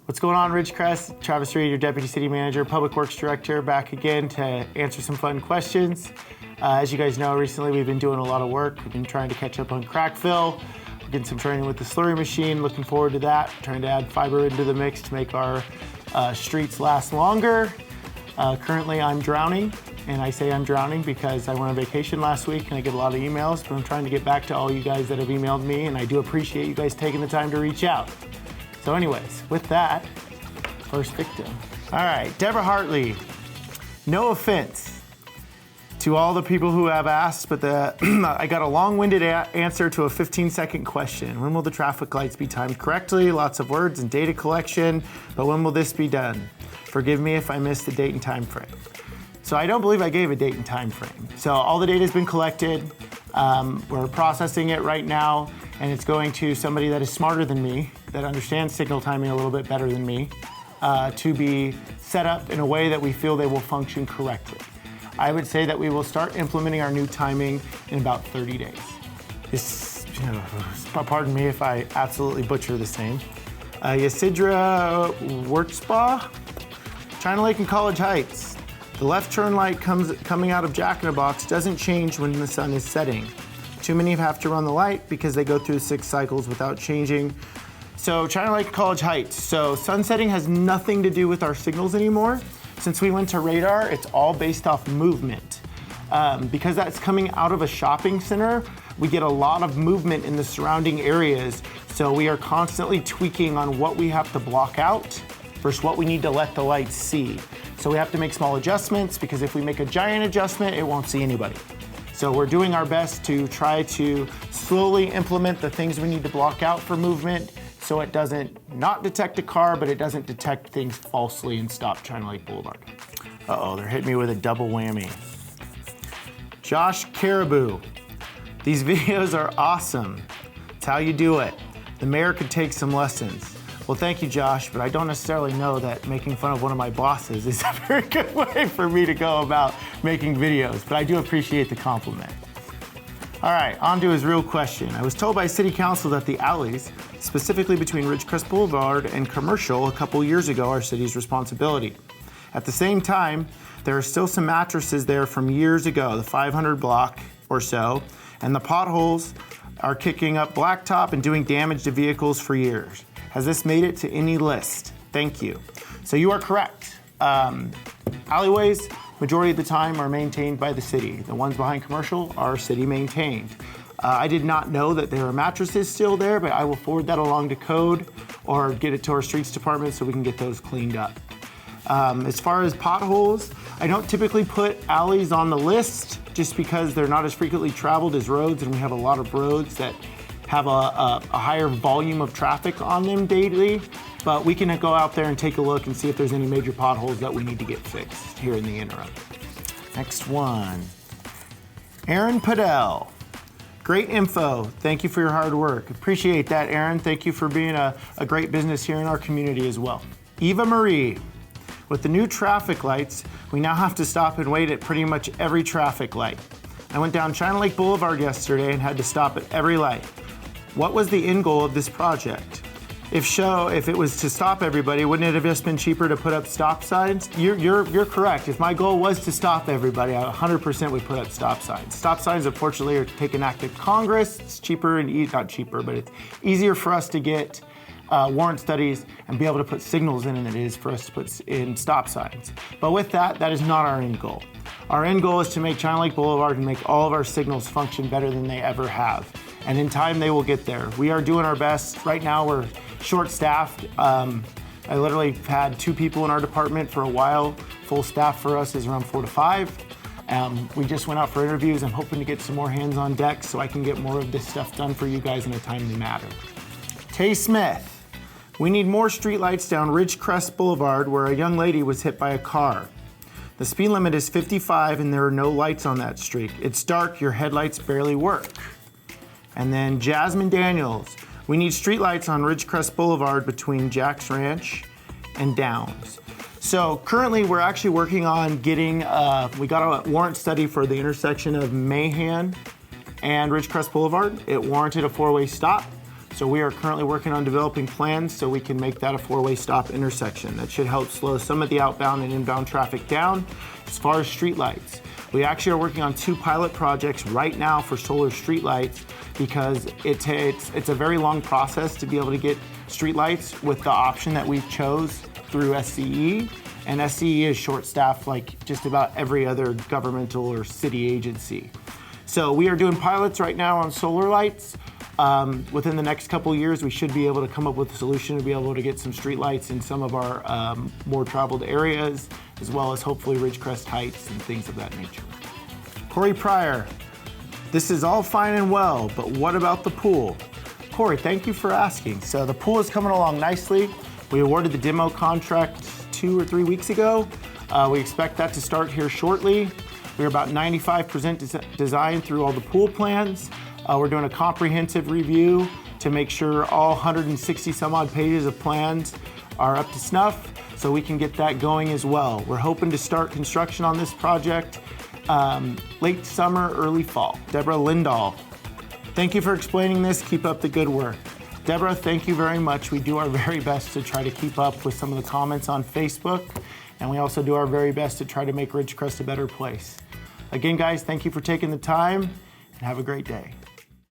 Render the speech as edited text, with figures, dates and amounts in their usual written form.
What's going on, Ridgecrest? Travis Reed, your Deputy City Manager, Public Works Director, back again to answer some fun questions. As you guys know, recently we've been doing a lot of work. We've been trying to catch up on crack fill. We're getting some training with the slurry machine. Looking forward to that. Trying to add fiber into the mix to make our streets last longer. Currently, I'm drowning, and I say I'm drowning because I went on vacation last week and I get a lot of emails, but I'm trying to get back to all you guys that have emailed me, and I do appreciate you guys taking the time to reach out. So anyways, with that, first victim. All right, Deborah Hartley. No offense to all the people who have asked, but I got a long-winded answer to a 15-second question. When will the traffic lights be timed correctly? Lots of words and data collection, but when will this be done? Forgive me if I missed the date and time frame. So I don't believe I gave a date and time frame. So all the data has been collected. We're processing it right now, and it's going to somebody that is smarter than me, that understands signal timing a little bit better than me, to be set up in a way that we feel they will function correctly. I would say that we will start implementing our new timing in about 30 days. Pardon me if I absolutely butcher this name. Yasidra Wurtzbaugh, China Lake and College Heights. The left turn light coming out of Jack in the Box doesn't change when the sun is setting. Too many have to run the light because they go through 6 cycles without changing. So China Lake College Heights. So sunsetting has nothing to do with our signals anymore. Since we went to radar, it's all based off movement. Because that's coming out of a shopping center, we get a lot of movement in the surrounding areas. So we are constantly tweaking on what we have to block out versus what we need to let the lights see. So we have to make small adjustments, because if we make a giant adjustment, it won't see anybody. So we're doing our best to try to slowly implement the things we need to block out for movement, so it doesn't not detect a car, but it doesn't detect things falsely and stop China Lake Boulevard. Uh-oh, they're hitting me with a double whammy. Josh Caribou. These videos are awesome. It's how you do it. The mayor could take some lessons. Well, thank you, Josh, but I don't necessarily know that making fun of one of my bosses is a very good way for me to go about making videos, but I do appreciate the compliment. All right, on to his real question. I was told by City Council that the alleys, specifically between Ridgecrest Boulevard and Commercial, a couple years ago, are city's responsibility. At the same time, there are still some mattresses there from years ago, the 500 block or so, and the potholes are kicking up blacktop and doing damage to vehicles for years. Has this made it to any list? Thank you. So you are correct. Alleyways, majority of the time, are maintained by the city. The ones behind Commercial are city maintained. I did not know that there are mattresses still there, but I will forward that along to code or get it to our streets department so we can get those cleaned up. As far as potholes, I don't typically put alleys on the list just because they're not as frequently traveled as roads, and we have a lot of roads that have a higher volume of traffic on them daily, but we can go out there and take a look and see if there's any major potholes that we need to get fixed here in the interim. Next one, Aaron Padell. Great info. Thank you for your hard work. Appreciate that, Aaron. Thank you for being a great business here in our community as well. Eva Marie. With the new traffic lights, we now have to stop and wait at pretty much every traffic light. I went down China Lake Boulevard yesterday and had to stop at every light. What was the end goal of this project? If it was to stop everybody, wouldn't it have just been cheaper to put up stop signs? You're correct. If my goal was to stop everybody, I 100% would put up stop signs. Stop signs, unfortunately, are to take an act of Congress. It's cheaper and not cheaper, but it's easier for us to get warrant studies and be able to put signals in than it is for us to put in stop signs. But with that, that is not our end goal. Our end goal is to make China Lake Boulevard and make all of our signals function better than they ever have. And in time, they will get there. We are doing our best. Right now, we're short-staffed. I literally had 2 people in our department for a while. Full staff for us is around 4 to 5. We just went out for interviews. I'm hoping to get some more hands on deck so I can get more of this stuff done for you guys in a timely manner. Tay Smith. We need more streetlights down Ridgecrest Boulevard where a young lady was hit by a car. The speed limit is 55 and there are no lights on that street. It's dark, your headlights barely work. And then Jasmine Daniels. We need streetlights on Ridgecrest Boulevard between Jack's Ranch and Downs. So currently we're actually working on getting, we got a warrant study for the intersection of Mahan and Ridgecrest Boulevard. It warranted a 4-way stop. So we are currently working on developing plans so we can make that a four-way stop intersection. That should help slow some of the outbound and inbound traffic down. As far as streetlights, we actually are working on 2 pilot projects right now for solar streetlights because it's a very long process to be able to get streetlights with the option that we chose through SCE. And SCE is short-staffed like just about every other governmental or city agency. So we are doing pilots right now on solar lights. Within the next couple of years, we should be able to come up with a solution to be able to get some streetlights in some of our more traveled areas, as well as hopefully Ridgecrest Heights and things of that nature. Corey Pryor, this is all fine and well, but what about the pool? Corey, thank you for asking. So the pool is coming along nicely. We awarded the demo contract 2 or 3 weeks ago. We expect that to start here shortly. We're about 95% designed through all the pool plans. We're doing a comprehensive review to make sure all 160 some odd pages of plans are up to snuff so we can get that going as well. We're hoping to start construction on this project late summer, early fall. Deborah Lindahl, thank you for explaining this. Keep up the good work. Deborah, thank you very much. We do our very best to try to keep up with some of the comments on Facebook, and we also do our very best to try to make Ridgecrest a better place. Again, guys, thank you for taking the time, and have a great day.